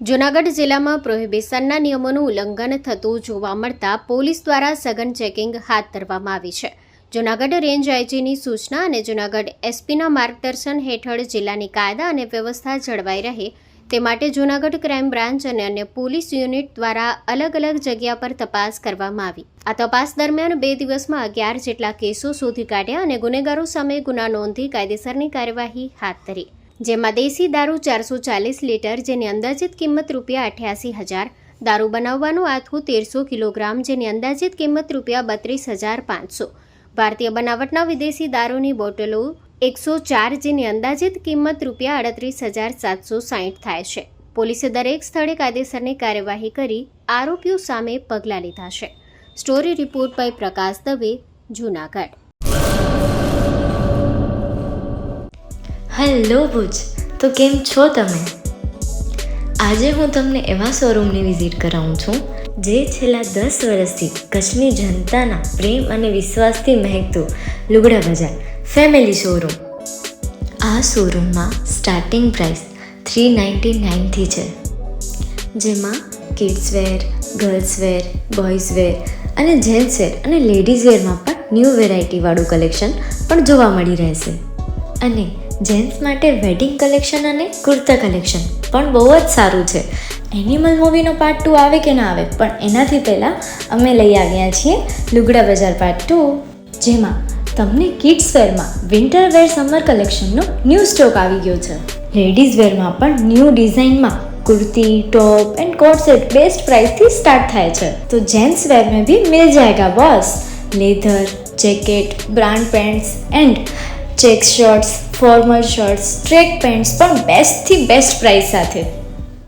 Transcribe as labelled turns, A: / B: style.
A: જૂનાગઢ જિલ્લામાં પ્રોહિબિશનના નિયમોનું ઉલ્લંઘન થતું જોવા મળતા પોલીસ દ્વારા સઘન ચેકિંગ હાથ ધરવામાં આવી છે. જૂનાગઢ રેન્જ આઈજીની સૂચના અને જૂનાગઢ એસપીના માર્ગદર્શન હેઠળ જિલ્લાની કાયદા અને વ્યવસ્થા જળવાઈ રહે તે માટે જૂનાગઢ ક્રાઇમ બ્રાન્ચ અને અન્ય પોલીસ યુનિટ દ્વારા અલગ અલગ જગ્યા પર તપાસ કરવામાં આવી. આ તપાસ દરમિયાન 2 દિવસમાં 11 જેટલા કેસો શોધી કાઢ્યા અને ગુનેગારો સામે ગુના નોંધી કાયદેસરની કાર્યવાહી હાથ ધરી. જેમાં દેશી દારૂ 440 લીટર જેની અંદાજિત કિંમત ₹88,000, દારૂ બનાવવાનું આથું 1300 કિલોગ્રામ જેની અંદાજિત કિંમત ₹32,500, ભારતીય બનાવટના વિદેશી દારૂની બોટલો 104 જેની અંદાજિત કિંમત ₹38,760 થાય છે. પોલીસે દરેક સ્થળે કાયદેસરની કાર્યવાહી કરી આરોપીઓ સામે પગલાં લીધા છે. Story report by Prakash Dave, Junagadh.
B: Hello Bhuj, તો કેમ છો તમે? આજે હું તમને એવા શોરૂમની વિઝિટ કરાવું છું જે છેલ્લા 10 વર્ષથી કચ્છની જનતાના પ્રેમ અને વિશ્વાસથી મહેકતું લુગડા બજાર ફેમિલી શોરૂમ. આ શોરૂમમાં સ્ટાર્ટિંગ પ્રાઇસ $399થી છે, જેમાં kids wear, girls wear, boys wear અને જેન્ટ્સ વેર અને લેડીઝ વેરમાં પણ ન્યૂ વેરાયટીવાળું કલેક્શન પણ જોવા મળી રહેશે. અને જેન્ટ્સ માટે વેડિંગ કલેક્શન અને કુર્તા કલેક્શન પણ બહુ જ સારું છે. એનિમલ મૂવીનો પાર્ટ 2 આવે કે ના આવે, પણ એનાથી પહેલાં અમે લઈ આવ્યા છીએ લુગડા બજાર પાર્ટ 2, જેમાં તમને કિડ્સ વેરમાં વિન્ટર વેર સમર કલેક્શનનો ન્યૂ સ્ટોક આવી ગયો છે. લેડીઝ વેરમાં પણ ન્યૂ ડિઝાઇનમાં kurti, top and coat set best price थी स्टार्ट थाय छे. तो जेंट्स वेर में भी मिल जाएगा boss. Leather, jacket, brand pants and check shirts, formal shirts, track pants પણ બેસ્ટ થી બેસ્ટ પ્રાઇસ સાથે.